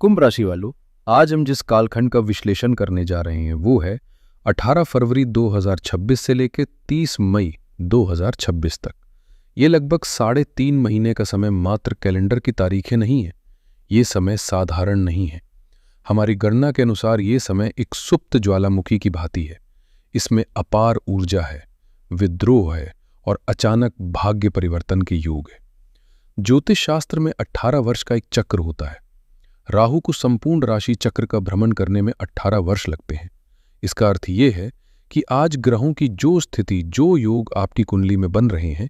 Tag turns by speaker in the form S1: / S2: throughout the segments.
S1: कुंभ राशि वालों, आज हम जिस कालखंड का विश्लेषण करने जा रहे हैं वो है 18 फरवरी 2026 से लेकर 30 मई 2026 तक। ये लगभग 3.5 महीने का समय मात्र कैलेंडर की तारीखें नहीं है। ये समय साधारण नहीं है। हमारी गणना के अनुसार ये समय एक सुप्त ज्वालामुखी की भांति है। इसमें अपार ऊर्जा है, विद्रोह है और अचानक भाग्य परिवर्तन के योग है। ज्योतिष शास्त्र में 18 वर्ष का एक चक्र होता है। राहु को संपूर्ण राशि चक्र का भ्रमण करने में 18 वर्ष लगते हैं। इसका अर्थ ये है कि आज ग्रहों की जो स्थिति, जो योग आपकी कुंडली में बन रहे हैं,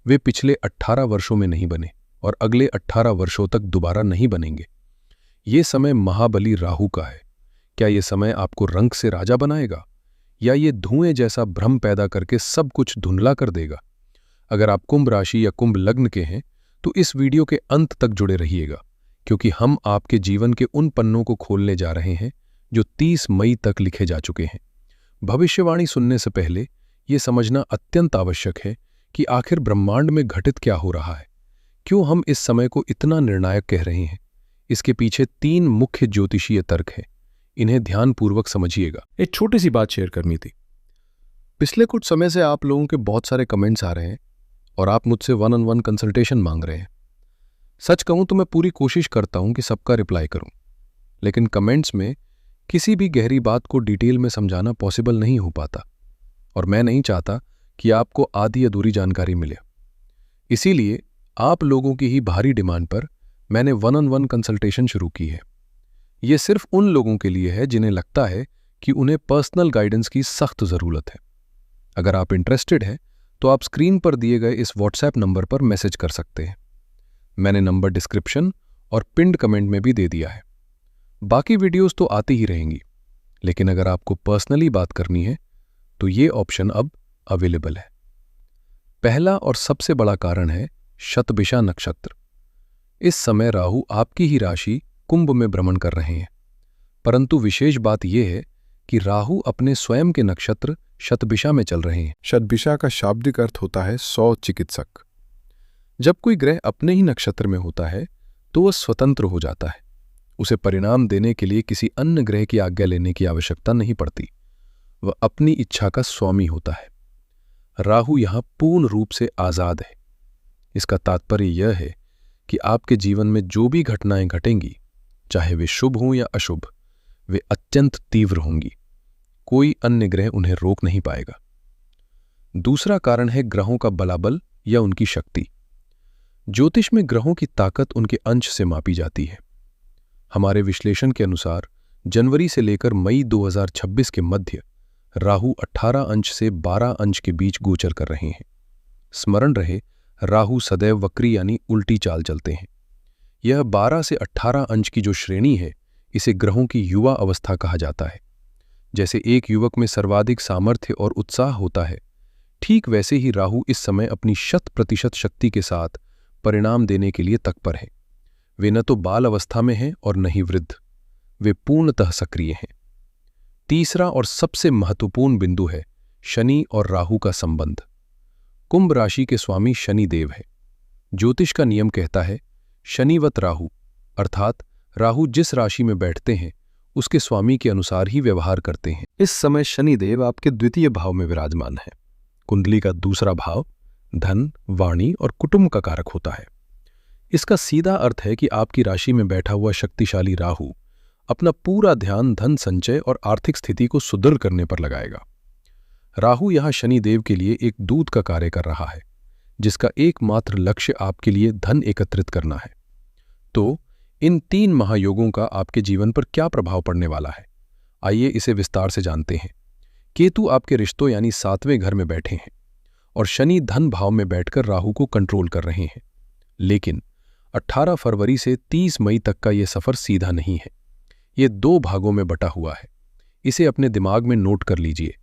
S1: वे पिछले 18 वर्षों में नहीं बने और अगले 18 वर्षों तक दोबारा नहीं बनेंगे। ये समय महाबली राहु का है। क्या ये समय आपको रंग से राजा बनाएगा या ये धुएं जैसा भ्रम पैदा करके सब कुछ धुंधला कर देगा? अगर आप कुंभ राशि या कुंभ लग्न के हैं तो इस वीडियो के अंत तक जुड़े रहिएगा, क्योंकि हम आपके जीवन के उन पन्नों को खोलने जा रहे हैं जो 30 मई तक लिखे जा चुके हैं। भविष्यवाणी सुनने से पहले ये समझना अत्यंत आवश्यक है कि आखिर ब्रह्मांड में घटित क्या हो रहा है, क्यों हम इस समय को इतना निर्णायक कह रहे हैं। इसके पीछे 3 मुख्य ज्योतिषीय तर्क हैं। इन्हें ध्यानपूर्वक समझिएगा। एक छोटी सी बात शेयर करनी थी। पिछले कुछ समय से आप लोगों के बहुत सारे कमेंट्स आ रहे हैं और आप मुझसे 1-on-1 कंसल्टेशन मांग रहे हैं। सच कहूं तो मैं पूरी कोशिश करता हूं कि सबका रिप्लाई करूं, लेकिन कमेंट्स में किसी भी गहरी बात को डिटेल में समझाना पॉसिबल नहीं हो पाता और मैं नहीं चाहता कि आपको आधी अधूरी जानकारी मिले। इसीलिए आप लोगों की ही भारी डिमांड पर मैंने 1-on-1 कंसल्टेशन शुरू की है। ये सिर्फ उन लोगों के लिए है जिन्हें लगता है कि उन्हें पर्सनल गाइडेंस की सख्त ज़रूरत है। अगर आप इंटरेस्टेड हैं तो आप स्क्रीन पर दिए गए इस व्हाट्सएप नंबर पर मैसेज कर सकते हैं। मैंने नंबर डिस्क्रिप्शन और पिंड कमेंट में भी दे दिया है। बाकी वीडियोस तो आती ही रहेंगी, लेकिन अगर आपको पर्सनली बात करनी है तो ये ऑप्शन अब अवेलेबल है। पहला और सबसे बड़ा कारण है शतभिषा नक्षत्र। इस समय राहु आपकी ही राशि कुंभ में भ्रमण कर रहे हैं, परंतु विशेष बात यह है कि राहु अपने स्वयं के नक्षत्र शतभिषा में चल रहे हैं।
S2: शतभिषा का शाब्दिक अर्थ होता है 100 चिकित्सक।
S1: जब कोई ग्रह अपने ही नक्षत्र में होता है तो वह स्वतंत्र हो जाता है। उसे परिणाम देने के लिए किसी अन्य ग्रह की आज्ञा लेने की आवश्यकता नहीं पड़ती। वह अपनी इच्छा का स्वामी होता है। राहु यहां पूर्ण रूप से आजाद है। इसका तात्पर्य यह है कि आपके जीवन में जो भी घटनाएं घटेंगी, चाहे वे शुभ हों या अशुभ, वे अत्यंत तीव्र होंगी। कोई अन्य ग्रह उन्हें रोक नहीं पाएगा। दूसरा कारण है ग्रहों का बलाबल या उनकी शक्ति। ज्योतिष में ग्रहों की ताकत उनके अंश से मापी जाती है। हमारे विश्लेषण के अनुसार जनवरी से लेकर मई 2026 के मध्य राहु 18 अंश से 12 अंश के बीच गोचर कर रहे हैं। स्मरण रहे, राहु सदैव वक्री यानी उल्टी चाल चलते हैं। यह 12 से 18 अंश की जो श्रेणी है, इसे ग्रहों की युवा अवस्था कहा जाता है। जैसे एक युवक में सर्वाधिक सामर्थ्य और उत्साह होता है, ठीक वैसे ही राहु इस समय अपनी 100% शक्ति के साथ परिणाम देने के लिए तत्पर है। वे न तो बाल अवस्था में हैं और न ही वृद्ध, वे पूर्णतः सक्रिय हैं। तीसरा और सबसे महत्वपूर्ण बिंदु है शनि और राहु का संबंध। कुंभ राशि के स्वामी शनि देव है। ज्योतिष का नियम कहता है शनिवत राहु, अर्थात राहु जिस राशि में बैठते हैं उसके स्वामी के अनुसार ही व्यवहार करते हैं। इस समय शनि देव आपके द्वितीय भाव में विराजमान है। कुंडली का दूसरा भाव धन, वाणी और कुटुंब का कारक होता है। इसका सीधा अर्थ है कि आपकी राशि में बैठा हुआ शक्तिशाली राहु अपना पूरा ध्यान धन संचय और आर्थिक स्थिति को सुदृढ़ करने पर लगाएगा। राहु यहां शनिदेव के लिए एक दूत का कार्य कर रहा है, जिसका एकमात्र लक्ष्य आपके लिए धन एकत्रित करना है। तो इन 3 महायोगों का आपके जीवन पर क्या प्रभाव पड़ने वाला है, आइए इसे विस्तार से जानते हैं। केतु आपके रिश्तों यानी 7वें घर में बैठे हैं और शनि धन भाव में बैठकर राहु को कंट्रोल कर रहे हैं। लेकिन 18 फरवरी से 30 मई तक का यह सफर सीधा नहीं है। ये 2 भागों में बटा हुआ है। इसे अपने दिमाग में नोट कर लीजिए।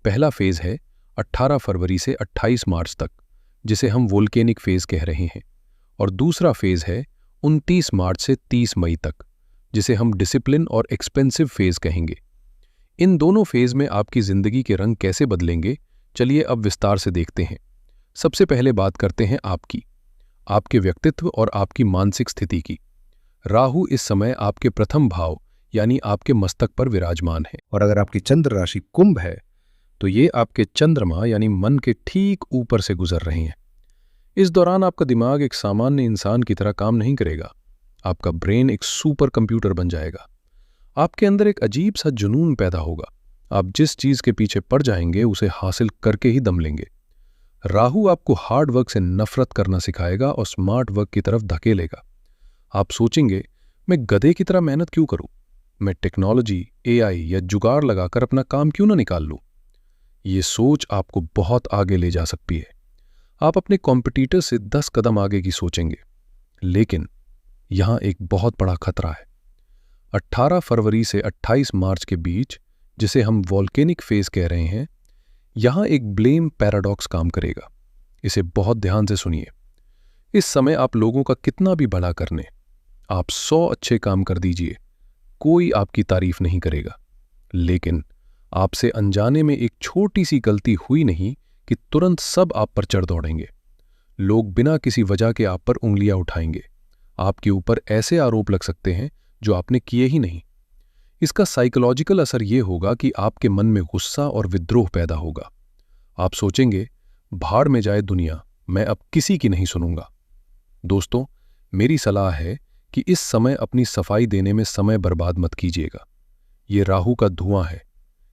S1: पहला फेज है 18 फरवरी से 28 मार्च तक, जिसे हम वोल्केनिक फेज कह रहे हैं, और दूसरा फेज है 29 मार्च से 30 मई तक, जिसे हम डिसिप्लिन और एक्सपेंसिव फेज कहेंगे। इन दोनों फेज में आपकी जिंदगी के रंग कैसे बदलेंगे, चलिए अब विस्तार से देखते हैं। सबसे पहले बात करते हैं आपके व्यक्तित्व और आपकी मानसिक स्थिति की। राहु इस समय आपके प्रथम भाव यानी आपके मस्तक पर विराजमान है।
S2: और अगर आपकी चंद्र राशि कुंभ है
S1: तो ये आपके चंद्रमा यानी मन के ठीक ऊपर से गुजर रही हैं। इस दौरान आपका दिमाग एक सामान्य इंसान की तरह काम नहीं करेगा। आपका ब्रेन एक सुपर कंप्यूटर बन जाएगा। आपके अंदर एक अजीब सा जुनून पैदा होगा। आप जिस चीज के पीछे पड़ जाएंगे उसे हासिल करके ही दम लेंगे। राहु आपको हार्ड वर्क से नफरत करना सिखाएगा और स्मार्ट वर्क की तरफ धकेलेगा। आप सोचेंगे, मैं गधे की तरह मेहनत क्यों करूं? मैं टेक्नोलॉजी, एआई या जुगाड़ लगाकर अपना काम क्यों ना निकाल लूं? ये सोच आपको बहुत आगे ले जा सकती है। आप अपने कॉम्पिटिटर से 10 कदम आगे की सोचेंगे। लेकिन यहां एक बहुत बड़ा खतरा है। 18 फरवरी से 28 मार्च के बीच, जिसे हम वॉल्केनिक फेज कह रहे हैं, यहां एक ब्लेम पैराडॉक्स काम करेगा। इसे बहुत ध्यान से सुनिए। इस समय आप लोगों का कितना भी भला करने, आप 100 अच्छे काम कर दीजिए, कोई आपकी तारीफ नहीं करेगा। लेकिन आपसे अनजाने में एक छोटी सी गलती हुई नहीं कि तुरंत सब आप पर चढ़ दौड़ेंगे। लोग बिना किसी वजह के आप पर उंगलियां उठाएंगे। आपके ऊपर ऐसे आरोप लग सकते हैं जो आपने किए ही नहीं। इसका साइकोलॉजिकल असर यह होगा कि आपके मन में गुस्सा और विद्रोह पैदा होगा। आप सोचेंगे, भाड़ में जाए दुनिया, मैं अब किसी की नहीं सुनूंगा। दोस्तों, मेरी सलाह है कि इस समय अपनी सफाई देने में समय बर्बाद मत कीजिएगा। ये राहु का धुआं है।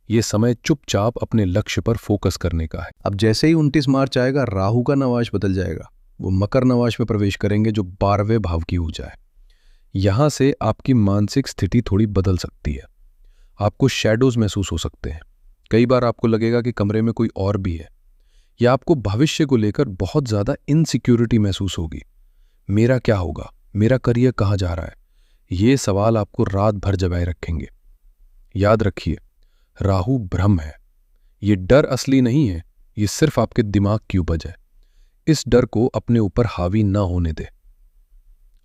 S1: ये समय चुपचाप अपने लक्ष्य पर फोकस करने का है।
S2: अब जैसे ही 29 मार्च आएगा, राहु का नवाश बदल जाएगा।
S1: वो मकर नवाश में प्रवेश करेंगे जो 12वें भाव की ऊर्जा है। यहां से आपकी मानसिक स्थिति थोड़ी बदल सकती है। आपको शैडोज महसूस हो सकते हैं। कई बार आपको लगेगा कि कमरे में कोई और भी है, या आपको भविष्य को लेकर बहुत ज्यादा इनसिक्योरिटी महसूस होगी। मेरा क्या होगा? मेरा करियर कहां जा रहा है? ये सवाल आपको रात भर जगाए रखेंगे। याद रखिए, राहु भ्रम है। ये डर असली नहीं है। ये सिर्फ आपके दिमाग की उपज है। इस डर को अपने ऊपर हावी ना होने दे।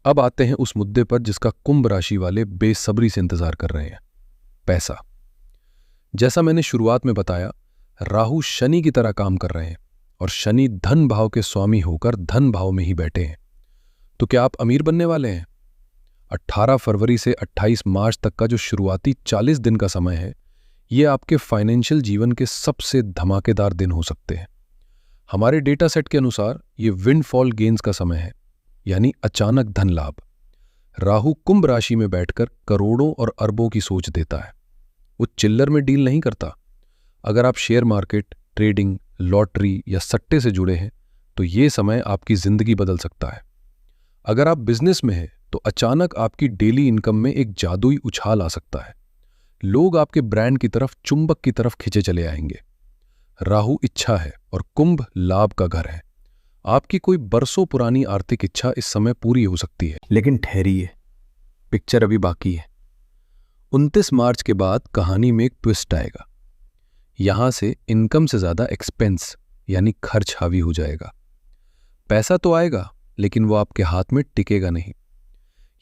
S1: अब आते हैं उस मुद्दे पर जिसका कुंभ राशि वाले बेसब्री से इंतजार कर रहे हैं, पैसा। जैसा मैंने शुरुआत में बताया, राहु शनि की तरह काम कर रहे हैं और शनि धन भाव के स्वामी होकर धन भाव में ही बैठे हैं। तो क्या आप अमीर बनने वाले हैं? 18 फरवरी से 28 मार्च तक का जो शुरुआती 40 दिन का समय है, ये आपके फाइनेंशियल जीवन के सबसे धमाकेदार दिन हो सकते हैं। हमारे डेटा सेट के अनुसार ये विंडफॉल गेन्स का समय है, यानी अचानक धन लाभ। राहु कुंभ राशि में बैठकर करोड़ों और अरबों की सोच देता है। वो चिल्लर में डील नहीं करता। अगर आप शेयर मार्केट, ट्रेडिंग, लॉटरी या सट्टे से जुड़े हैं तो ये समय आपकी जिंदगी बदल सकता है। अगर आप बिजनेस में हैं तो अचानक आपकी डेली इनकम में एक जादुई उछाल आ सकता है। लोग आपके ब्रांड की तरफ चुंबक की तरफ खिंचे चले आएंगे। राहु इच्छा है और कुंभ लाभ का घर है। आपकी कोई बरसों पुरानी आर्थिक इच्छा इस समय पूरी हो सकती है।
S2: लेकिन ठहरिए,
S1: पिक्चर अभी बाकी है। 29 मार्च के बाद कहानी में एक ट्विस्ट आएगा। यहां से इनकम से ज्यादा एक्सपेंस यानी खर्च हावी हो जाएगा। पैसा तो आएगा, लेकिन वो आपके हाथ में टिकेगा नहीं।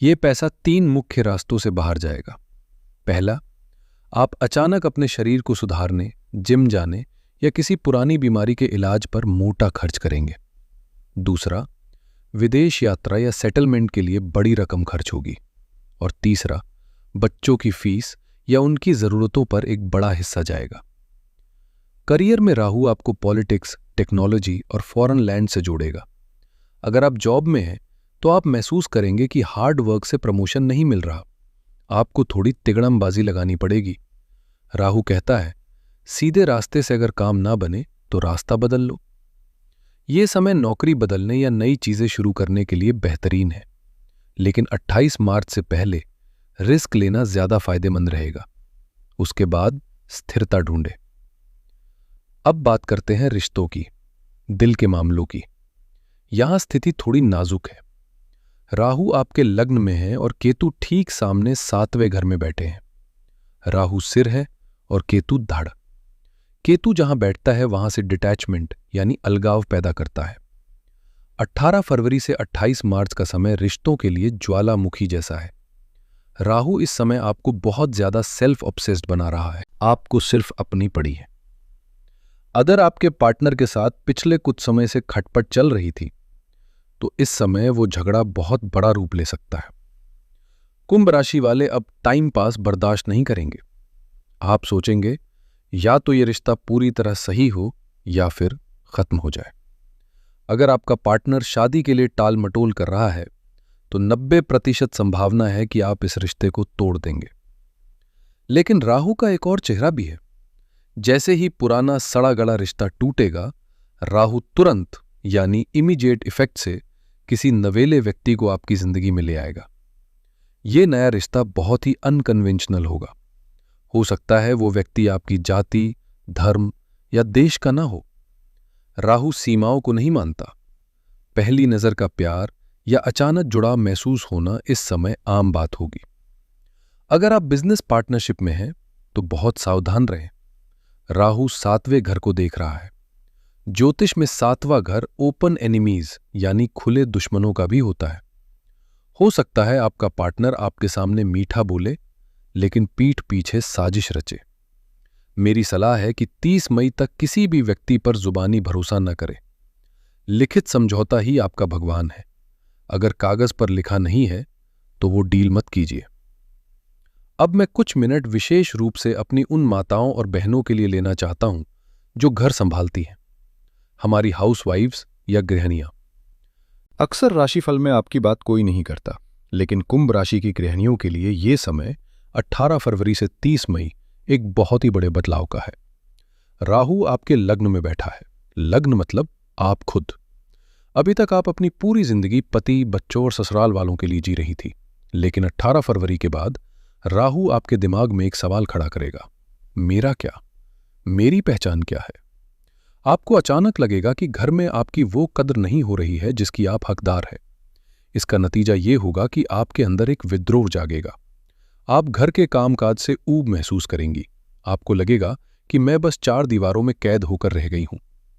S1: ये पैसा 3 मुख्य रास्तों से बाहर जाएगा। पहला, आप अचानक अपने शरीर को सुधारने, जिम जाने या किसी पुरानी बीमारी के इलाज पर मोटा खर्च करेंगे। दूसरा, विदेश यात्रा या सेटलमेंट के लिए बड़ी रकम खर्च होगी। और तीसरा, बच्चों की फीस या उनकी जरूरतों पर एक बड़ा हिस्सा जाएगा। करियर में राहु आपको पॉलिटिक्स, टेक्नोलॉजी और फॉरेन लैंड से जोड़ेगा। अगर आप जॉब में हैं तो आप महसूस करेंगे कि हार्ड वर्क से प्रमोशन नहीं मिल रहा। आपको थोड़ी तिगड़मबाजी लगानी पड़ेगी। राहु कहता है, सीधे रास्ते से अगर काम ना बने तो रास्ता बदल लो। ये समय नौकरी बदलने या नई चीजें शुरू करने के लिए बेहतरीन है, लेकिन 28 मार्च से पहले रिस्क लेना ज्यादा फायदेमंद रहेगा। उसके बाद स्थिरता ढूंढे। अब बात करते हैं रिश्तों की, दिल के मामलों की। यहां स्थिति थोड़ी नाजुक है। राहु आपके लग्न में है और केतु ठीक सामने 7वें घर में बैठे हैं। राहु सिर है और केतु धड़। केतु जहां बैठता है वहां से डिटैचमेंट यानी अलगाव पैदा करता है। 18 फरवरी से 28 मार्च का समय रिश्तों के लिए ज्वालामुखी जैसा है। राहु इस समय आपको बहुत ज्यादा सेल्फ ऑब्सेस्ड बना रहा है। आपको सिर्फ अपनी पड़ी है। अगर आपके पार्टनर के साथ पिछले कुछ समय से खटपट चल रही थी तो इस समय वो झगड़ा बहुत बड़ा रूप ले सकता है। कुंभ राशि वाले अब टाइम पास बर्दाश्त नहीं करेंगे। आप सोचेंगे या तो ये रिश्ता पूरी तरह सही हो या फिर खत्म हो जाए। अगर आपका पार्टनर शादी के लिए टाल मटोल कर रहा है तो 90% संभावना है कि आप इस रिश्ते को तोड़ देंगे। लेकिन राहु का एक और चेहरा भी है। जैसे ही पुराना सड़ा गला रिश्ता टूटेगा, राहु तुरंत यानी इमीडिएट इफेक्ट से किसी नवेले व्यक्ति को आपकी जिंदगी में ले आएगा। ये नया रिश्ता बहुत ही अनकन्वेंशनल होगा। हो सकता है वो व्यक्ति आपकी जाति, धर्म या देश का ना हो। राहु सीमाओं को नहीं मानता। पहली नजर का प्यार या अचानक जुड़ाव महसूस होना इस समय आम बात होगी। अगर आप बिजनेस पार्टनरशिप में हैं तो बहुत सावधान रहें। राहु 7वें घर को देख रहा है। ज्योतिष में 7वां घर ओपन एनिमीज यानी खुले दुश्मनों का भी होता है। हो सकता है आपका पार्टनर आपके सामने मीठा बोले लेकिन पीठ पीछे साजिश रचे। मेरी सलाह है कि 30 मई तक किसी भी व्यक्ति पर जुबानी भरोसा न करें। लिखित समझौता ही आपका भगवान है। अगर कागज पर लिखा नहीं है तो वो डील मत कीजिए। अब मैं कुछ मिनट विशेष रूप से अपनी उन माताओं और बहनों के लिए लेना चाहता हूं जो घर संभालती हैं, हमारी हाउसवाइफ्स या गृहिणियां।
S2: अक्सर राशिफल में आपकी बात कोई नहीं करता, लेकिन कुंभ राशि की गृहिणियों के लिए ये समय 18 फरवरी से 30 मई एक बहुत ही बड़े बदलाव का है। राहु आपके लग्न में बैठा है। लग्न मतलब आप खुद। अभी तक आप अपनी पूरी जिंदगी पति, बच्चों और ससुराल वालों के लिए जी रही थी, लेकिन 18 फरवरी के बाद राहु आपके दिमाग में एक सवाल खड़ा करेगा, मेरा क्या, मेरी पहचान क्या है। आपको अचानक लगेगा कि घर में आपकी वो कद्र नहीं हो रही है जिसकी आप हकदार है। इसका नतीजा ये होगा कि आपके अंदर एक विद्रोह जागेगा। आप घर के कामकाज से ऊब महसूस करेंगी। आपको लगेगा कि मैं बस 4 दीवारों में कैद होकर रह गई हूं।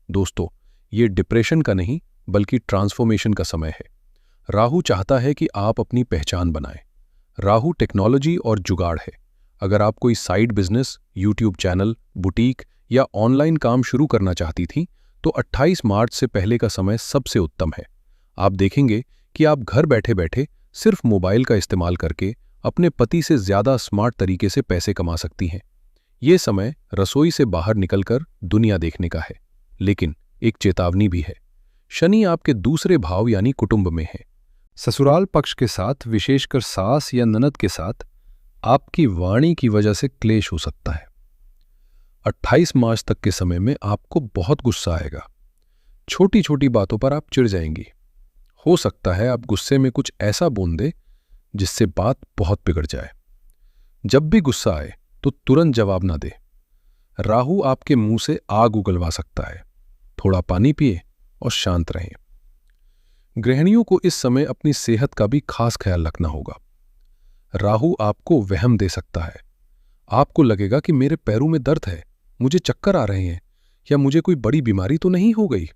S2: दोस्तों, ये डिप्रेशन का नहीं बल्कि ट्रांसफॉर्मेशन का समय है। राहु चाहता है कि आप अपनी पहचान बनाएं। राहु टेक्नोलॉजी और जुगाड़ है। अगर आप कोई side business, YouTube channel, boutique या ऑनलाइन काम शुरू करना चाहती थी तो 28 मार्च से पहले का समय सबसे उत्तम है। आप देखेंगे कि आप घर बैठे बैठे सिर्फ मोबाइल का इस्तेमाल करके अपने पति से ज्यादा स्मार्ट तरीके से पैसे कमा सकती हैं। ये समय रसोई से बाहर निकलकर दुनिया देखने का है। लेकिन एक चेतावनी भी है। शनि आपके दूसरे भाव यानी कुटुंब में है। ससुराल पक्ष के साथ, विशेषकर सास या ननद के साथ आपकी वाणी की वजह से क्लेश हो सकता है। 28 मार्च तक के समय में आपको बहुत गुस्सा आएगा। छोटी छोटी बातों पर आप चिढ़ जाएंगी। हो सकता है आप गुस्से में कुछ ऐसा बोल दें जिससे बात बहुत बिगड़ जाए। जब भी गुस्सा आए तो तुरंत जवाब ना दे। राहु आपके मुंह से आग उगलवा सकता है। थोड़ा पानी पिए और शांत रहें। गृहिणियों को इस समय अपनी सेहत का भी खास ख्याल रखना होगा। राहु आपको वहम दे सकता है। आपको लगेगा कि मेरे पैरों में दर्द है, मुझे चक्कर आ रहे हैं या मुझे कोई बड़ी बीमारी तो नहीं हो गई।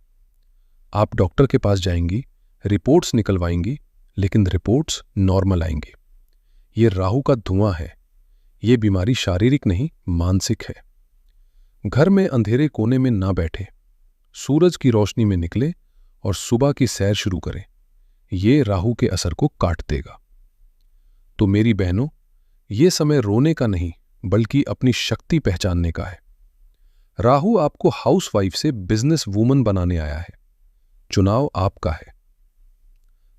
S2: आप डॉक्टर के पास जाएंगी, रिपोर्ट्स निकलवाएंगी, लेकिन रिपोर्ट्स नॉर्मल आएंगी। ये राहु का धुआं है। ये बीमारी शारीरिक नहीं, मानसिक है। घर में अंधेरे कोने में ना बैठे, सूरज की रोशनी में निकले और सुबह की सैर शुरू करें। ये राहु के असर को काट देगा। तो मेरी बहनों, ये समय रोने का नहीं बल्कि अपनी शक्ति पहचानने का है। राहु आपको हाउसवाइफ से बिजनेस वूमन बनाने आया है। चुनाव आपका है।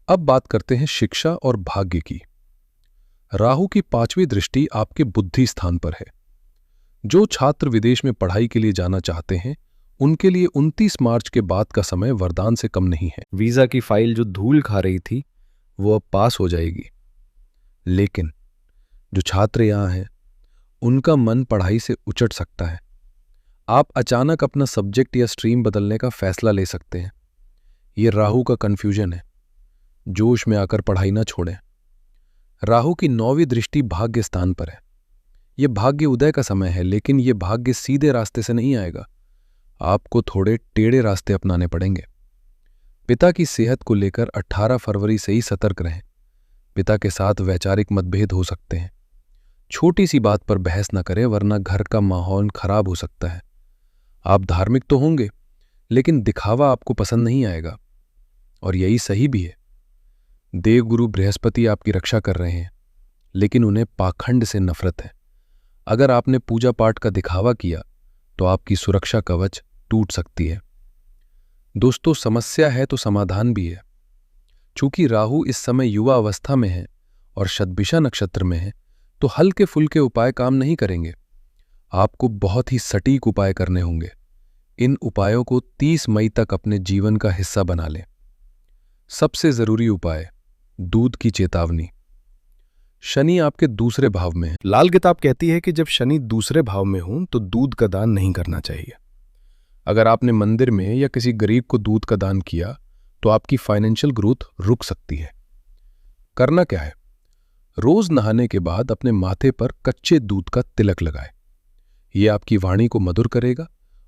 S2: अब बात करते हैं शिक्षा और भाग्य की। राहु की 5वीं दृष्टि आपके बुद्धि स्थान पर है। जो छात्र विदेश में पढ़ाई के लिए जाना चाहते हैं उनके लिए 29 मार्च के बाद का समय वरदान से कम नहीं है। वीजा की फाइल जो धूल खा रही थी वो अब पास हो जाएगी। लेकिन जो छात्र यहां हैं उनका मन पढ़ाई से उचट सकता है। आप अचानक अपना सब्जेक्ट या स्ट्रीम बदलने का फैसला ले सकते हैं। ये राहु का कन्फ्यूजन है। जोश में आकर पढ़ाई ना छोड़ें। राहु की 9वीं दृष्टि भाग्य स्थान पर है। यह भाग्य उदय का समय है, लेकिन यह भाग्य सीधे रास्ते से नहीं आएगा। आपको थोड़े टेढ़े रास्ते अपनाने पड़ेंगे। पिता की सेहत को लेकर 18 फरवरी से ही सतर्क रहें। पिता के साथ वैचारिक मतभेद हो सकते हैं। छोटी सी बात पर बहस न करें, वरना घर का माहौल खराब हो सकता है। आप धार्मिक तो होंगे, लेकिन दिखावा आपको पसंद नहीं आएगा, और यही सही भी है। देवगुरु बृहस्पति आपकी रक्षा कर रहे हैं,
S1: लेकिन उन्हें पाखंड से नफरत है। अगर आपने पूजा पाठ का दिखावा किया तो आपकी सुरक्षा कवच टूट सकती है। दोस्तों, समस्या है तो समाधान भी है। चूंकि राहु इस समय युवा अवस्था में है और शतभिषा नक्षत्र में है, तो हल्के फुल्के उपाय काम नहीं करेंगे। आपको बहुत ही सटीक उपाय करने होंगे। इन उपायों को 30 मई तक अपने जीवन का हिस्सा बना लें। सबसे जरूरी उपाय, दूध की चेतावनी। शनि आपके दूसरे भाव में है।
S2: लाल किताब कहती है कि जब शनि दूसरे भाव में हो तो दूध का दान नहीं करना चाहिए।
S1: अगर आपने मंदिर में या किसी गरीब को दूध का दान किया तो आपकी फाइनेंशियल ग्रोथ रुक सकती है। करना क्या है? रोज नहाने के बाद अपने माथे पर कच्चे दूध का तिलक लगाएं। यह आपकी वाणी को मधुर करेगा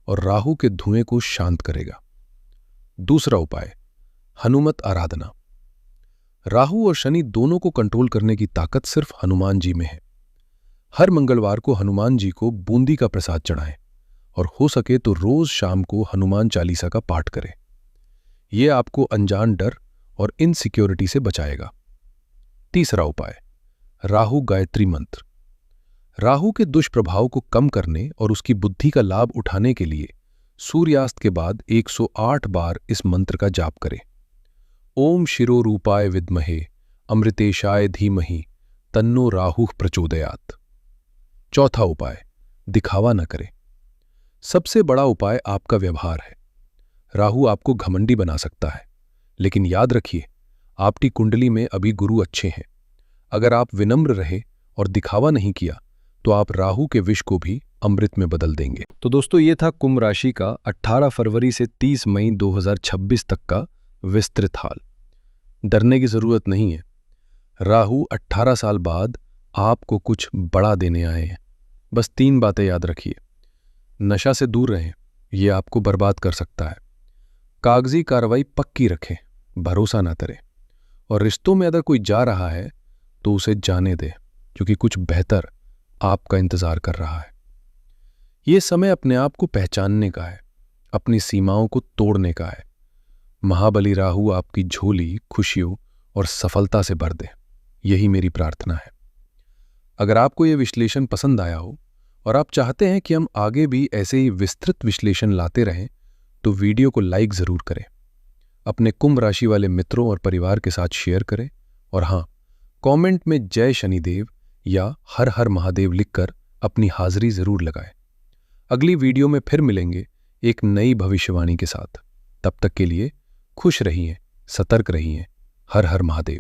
S1: और राहु के धुएं को शांत करेगा। दूसरा उपाय, हनुमत आराधना। राहु और शनि दोनों को कंट्रोल करने की ताकत सिर्फ हनुमान जी में है। हर मंगलवार को हनुमान जी को बूंदी का प्रसाद चढ़ाएं और हो सके तो रोज शाम को हनुमान चालीसा का पाठ करें। यह आपको अनजान डर और इनसिक्योरिटी से बचाएगा। तीसरा उपाय, राहु गायत्री मंत्र। राहु के दुष्प्रभाव को कम करने और उसकी बुद्धि का लाभ उठाने के लिए सूर्यास्त के बाद 108 बार इस मंत्र का जाप करें। ओम शिरो रूपाय विद्महे अमृतेशाय धीमहि तन्नो राहुः प्रचोदयात्। चौथा उपाय, दिखावा न करें। सबसे बड़ा उपाय आपका व्यवहार है। राहु आपको घमंडी बना सकता है, लेकिन याद रखिए, आपकी कुंडली में अभी गुरु अच्छे हैं। अगर आप विनम्र रहे और दिखावा नहीं किया तो आप राहु के विष को भी अमृत में बदल देंगे।
S2: तो दोस्तों, ये था कुंभ राशि का 18 फरवरी से 30 मई 2026 तक का विस्तृत हाल।
S1: डरने की जरूरत नहीं है। राहु 18 साल बाद आपको कुछ बड़ा देने आए हैं। बस 3 बातें याद रखिए। नशा से दूर रहें, यह आपको बर्बाद कर सकता है। कागजी कार्रवाई पक्की रखें, भरोसा ना करें। और रिश्तों में अगर कोई जा रहा है तो उसे जाने दें, क्योंकि कुछ बेहतर आपका इंतजार कर रहा है। यह समय अपने आप को पहचानने का है, अपनी सीमाओं को तोड़ने का है। महाबली राहु आपकी झोली खुशियों और सफलता से भर दे, यही मेरी प्रार्थना है। अगर आपको यह विश्लेषण पसंद आया हो और आप चाहते हैं कि हम आगे भी ऐसे ही विस्तृत विश्लेषण लाते रहें, तो वीडियो को लाइक जरूर करें, अपने कुंभ राशि वाले मित्रों और परिवार के साथ शेयर करें, और हाँ, कमेंट में जय शनिदेव या हर हर महादेव लिखकर अपनी हाजिरी जरूर लगाएं। अगली वीडियो में फिर मिलेंगे एक नई भविष्यवाणी के साथ। तब तक के लिए खुश रहिए, सतर्क रहिए। हर हर महादेव।